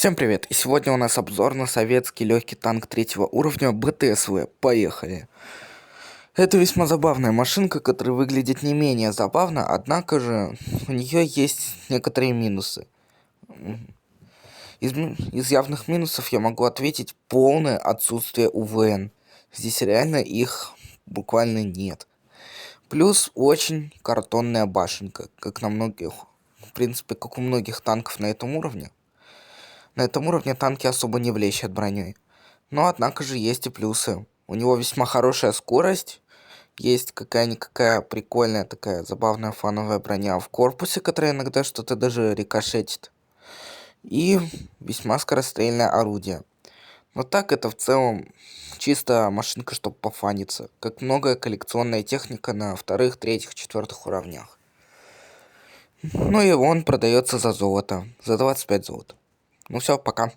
Всем привет! И сегодня у нас обзор на советский легкий танк третьего уровня БТСВ. Поехали! Это весьма забавная машинка, которая выглядит не менее забавно, однако же у нее есть некоторые минусы. Из явных минусов я могу ответить полное отсутствие УВН. Здесь реально их буквально нет. Плюс очень картонная башенка, как на многих, в принципе, как у многих танков на этом уровне. На этом уровне танки особо не блещут броней. Но, однако же, есть и плюсы. У него весьма хорошая скорость. Есть какая-никакая прикольная такая забавная фановая броня в корпусе, которая иногда что-то даже рикошетит. И весьма скорострельное орудие. Но так это в целом чисто машинка, чтобы пофаниться. Как многое коллекционная техника на вторых, третьих, четвертых уровнях. Ну и он продается за золото. За 25 золота. Ну все, пока.